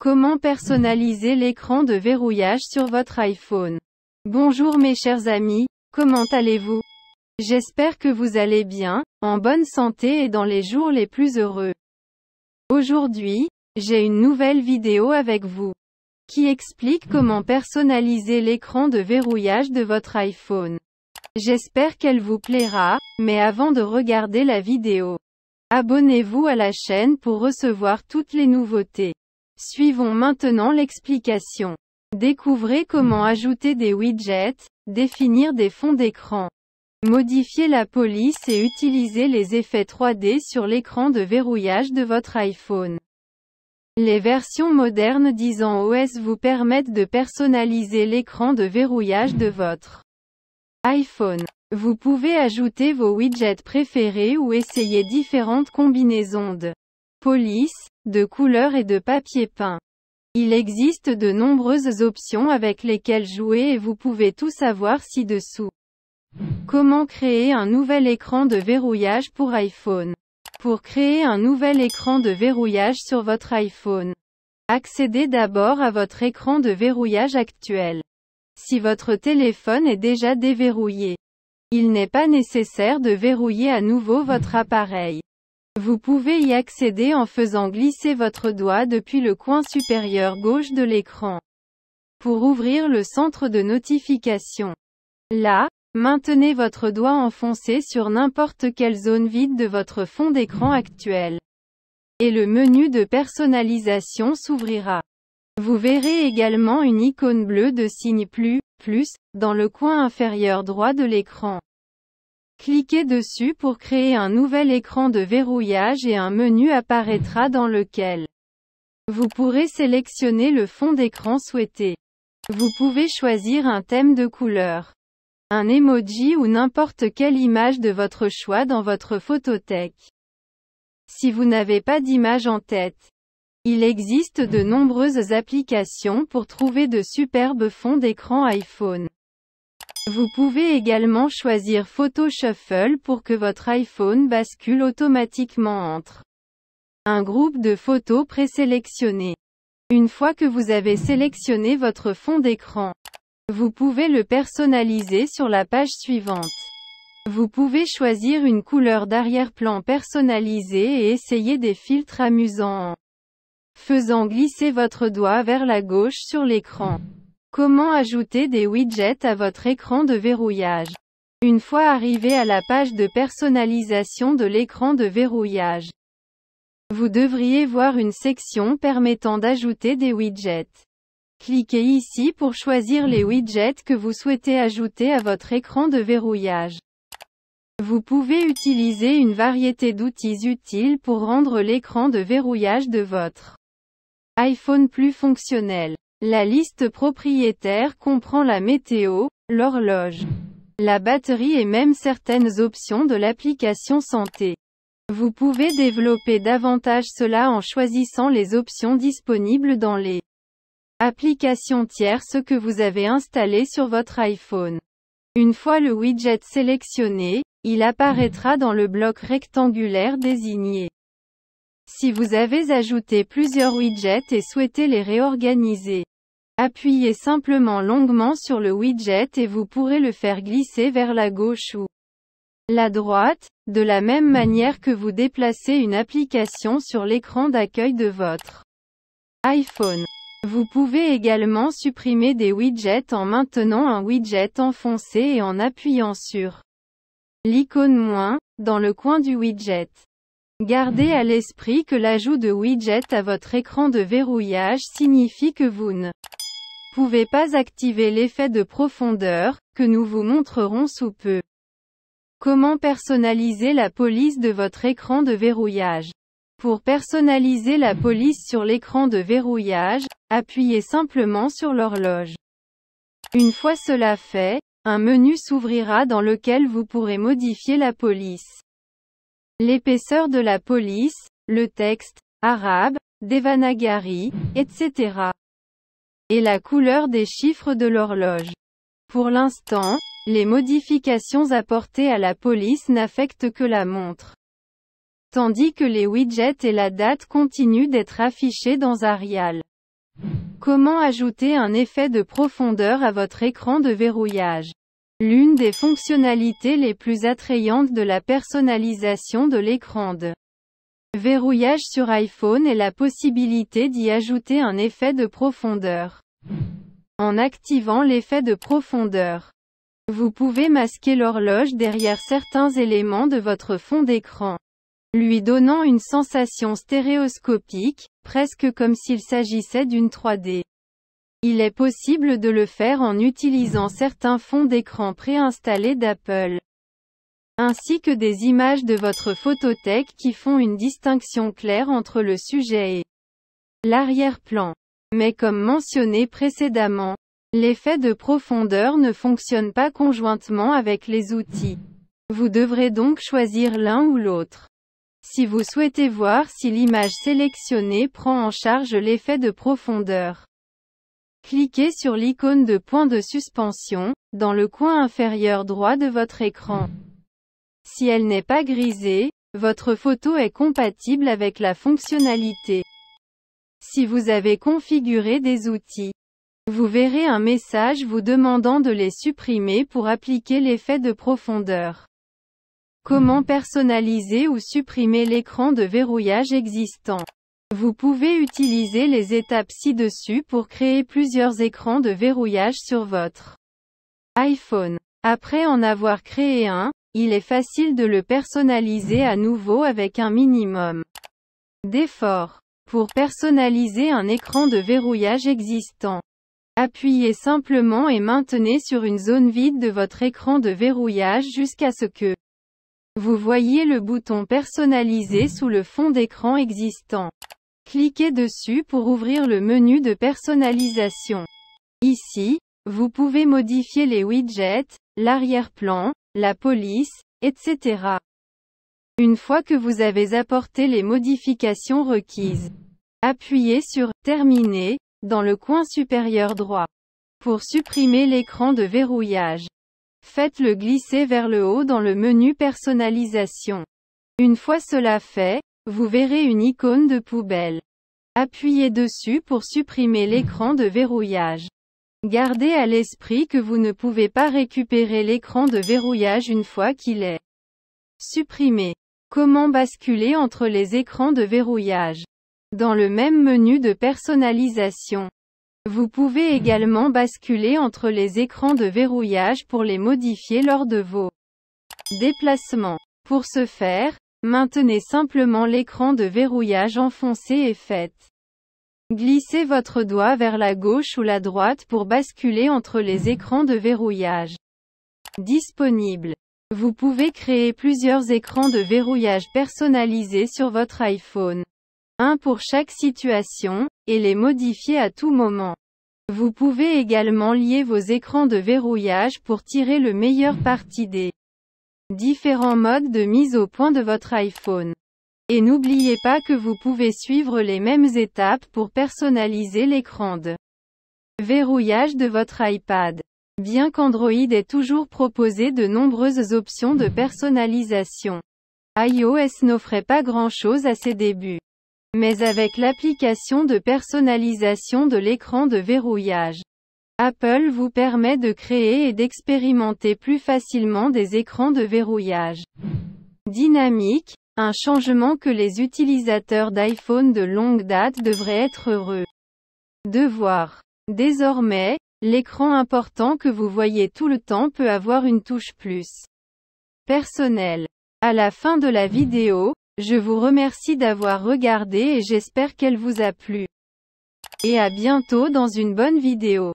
Comment personnaliser l'écran de verrouillage sur votre iPhone? Bonjour mes chers amis, comment allez-vous? J'espère que vous allez bien, en bonne santé et dans les jours les plus heureux. Aujourd'hui, j'ai une nouvelle vidéo avec vous, qui explique comment personnaliser l'écran de verrouillage de votre iPhone. J'espère qu'elle vous plaira, mais avant de regarder la vidéo, abonnez-vous à la chaîne pour recevoir toutes les nouveautés. Suivons maintenant l'explication. Découvrez comment ajouter des widgets, définir des fonds d'écran, modifier la police et utiliser les effets 3D sur l'écran de verrouillage de votre iPhone. Les versions modernes d'iOS vous permettent de personnaliser l'écran de verrouillage de votre iPhone. Vous pouvez ajouter vos widgets préférés ou essayer différentes combinaisons de police, de couleurs et de papier peint. Il existe de nombreuses options avec lesquelles jouer et vous pouvez tout savoir ci-dessous. Comment créer un nouvel écran de verrouillage pour iPhone? Pour créer un nouvel écran de verrouillage sur votre iPhone, accédez d'abord à votre écran de verrouillage actuel. Si votre téléphone est déjà déverrouillé, il n'est pas nécessaire de verrouiller à nouveau votre appareil. Vous pouvez y accéder en faisant glisser votre doigt depuis le coin supérieur gauche de l'écran, pour ouvrir le centre de notification. Là, maintenez votre doigt enfoncé sur n'importe quelle zone vide de votre fond d'écran actuel, et le menu de personnalisation s'ouvrira. Vous verrez également une icône bleue de signe plus, dans le coin inférieur droit de l'écran. Cliquez dessus pour créer un nouvel écran de verrouillage et un menu apparaîtra dans lequel vous pourrez sélectionner le fond d'écran souhaité. Vous pouvez choisir un thème de couleur, un emoji ou n'importe quelle image de votre choix dans votre photothèque. Si vous n'avez pas d'image en tête, il existe de nombreuses applications pour trouver de superbes fonds d'écran iPhone. Vous pouvez également choisir Photo Shuffle pour que votre iPhone bascule automatiquement entre un groupe de photos présélectionnées. Une fois que vous avez sélectionné votre fond d'écran, vous pouvez le personnaliser sur la page suivante. Vous pouvez choisir une couleur d'arrière-plan personnalisée et essayer des filtres amusants en faisant glisser votre doigt vers la gauche sur l'écran. Comment ajouter des widgets à votre écran de verrouillage? Une fois arrivé à la page de personnalisation de l'écran de verrouillage, vous devriez voir une section permettant d'ajouter des widgets. Cliquez ici pour choisir les widgets que vous souhaitez ajouter à votre écran de verrouillage. Vous pouvez utiliser une variété d'outils utiles pour rendre l'écran de verrouillage de votre iPhone plus fonctionnel. La liste propriétaire comprend la météo, l'horloge, la batterie et même certaines options de l'application santé. Vous pouvez développer davantage cela en choisissant les options disponibles dans les applications tierces que vous avez installées sur votre iPhone. Une fois le widget sélectionné, il apparaîtra dans le bloc rectangulaire désigné. Si vous avez ajouté plusieurs widgets et souhaitez les réorganiser, appuyez simplement longuement sur le widget et vous pourrez le faire glisser vers la gauche ou la droite, de la même manière que vous déplacez une application sur l'écran d'accueil de votre iPhone. Vous pouvez également supprimer des widgets en maintenant un widget enfoncé et en appuyant sur l'icône moins, dans le coin du widget. Gardez à l'esprit que l'ajout de widgets à votre écran de verrouillage signifie que vous ne pouvez pas activer l'effet de profondeur, que nous vous montrerons sous peu. Comment personnaliser la police de votre écran de verrouillage? Pour personnaliser la police sur l'écran de verrouillage, appuyez simplement sur l'horloge. Une fois cela fait, un menu s'ouvrira dans lequel vous pourrez modifier la police, l'épaisseur de la police, le texte, arabe, Devanagari, etc. et la couleur des chiffres de l'horloge. Pour l'instant, les modifications apportées à la police n'affectent que la montre, tandis que les widgets et la date continuent d'être affichés dans Arial. Comment ajouter un effet de profondeur à votre écran de verrouillage? L'une des fonctionnalités les plus attrayantes de la personnalisation de l'écran de verrouillage sur iPhone est la possibilité d'y ajouter un effet de profondeur. En activant l'effet de profondeur, vous pouvez masquer l'horloge derrière certains éléments de votre fond d'écran, lui donnant une sensation stéréoscopique, presque comme s'il s'agissait d'une 3D. Il est possible de le faire en utilisant certains fonds d'écran préinstallés d'Apple, ainsi que des images de votre photothèque qui font une distinction claire entre le sujet et l'arrière-plan. Mais comme mentionné précédemment, l'effet de profondeur ne fonctionne pas conjointement avec les outils. Vous devrez donc choisir l'un ou l'autre. Si vous souhaitez voir si l'image sélectionnée prend en charge l'effet de profondeur, cliquez sur l'icône de point de suspension, dans le coin inférieur droit de votre écran. Si elle n'est pas grisée, votre photo est compatible avec la fonctionnalité. Si vous avez configuré des outils, vous verrez un message vous demandant de les supprimer pour appliquer l'effet de profondeur. Comment personnaliser ou supprimer l'écran de verrouillage existant? Vous pouvez utiliser les étapes ci-dessus pour créer plusieurs écrans de verrouillage sur votre iPhone. Après en avoir créé un, il est facile de le personnaliser à nouveau avec un minimum d'effort. Pour personnaliser un écran de verrouillage existant, appuyez simplement et maintenez sur une zone vide de votre écran de verrouillage jusqu'à ce que vous voyez le bouton personnaliser sous le fond d'écran existant. Cliquez dessus pour ouvrir le menu de personnalisation. Ici, vous pouvez modifier les widgets, l'arrière-plan, la police, etc. Une fois que vous avez apporté les modifications requises, appuyez sur « Terminer » dans le coin supérieur droit. Pour supprimer l'écran de verrouillage, faites-le glisser vers le haut dans le menu Personnalisation. Une fois cela fait, vous verrez une icône de poubelle. Appuyez dessus pour supprimer l'écran de verrouillage. Gardez à l'esprit que vous ne pouvez pas récupérer l'écran de verrouillage une fois qu'il est supprimé. Comment basculer entre les écrans de verrouillage? Dans le même menu de personnalisation, vous pouvez également basculer entre les écrans de verrouillage pour les modifier lors de vos déplacements. Pour ce faire, maintenez simplement l'écran de verrouillage enfoncé et faites glisser votre doigt vers la gauche ou la droite pour basculer entre les écrans de verrouillage disponibles. Vous pouvez créer plusieurs écrans de verrouillage personnalisés sur votre iPhone. Un pour chaque situation, et les modifier à tout moment. Vous pouvez également lier vos écrans de verrouillage pour tirer le meilleur parti des différents modes de mise au point de votre iPhone. Et n'oubliez pas que vous pouvez suivre les mêmes étapes pour personnaliser l'écran de verrouillage de votre iPad. Bien qu'Android ait toujours proposé de nombreuses options de personnalisation, iOS n'offrait pas grand-chose à ses débuts. Mais avec l'application de personnalisation de l'écran de verrouillage, Apple vous permet de créer et d'expérimenter plus facilement des écrans de verrouillage dynamiques, un changement que les utilisateurs d'iPhone de longue date devraient être heureux de voir. Désormais, l'écran important que vous voyez tout le temps peut avoir une touche plus personnelle. À la fin de la vidéo, je vous remercie d'avoir regardé et j'espère qu'elle vous a plu. Et à bientôt dans une bonne vidéo.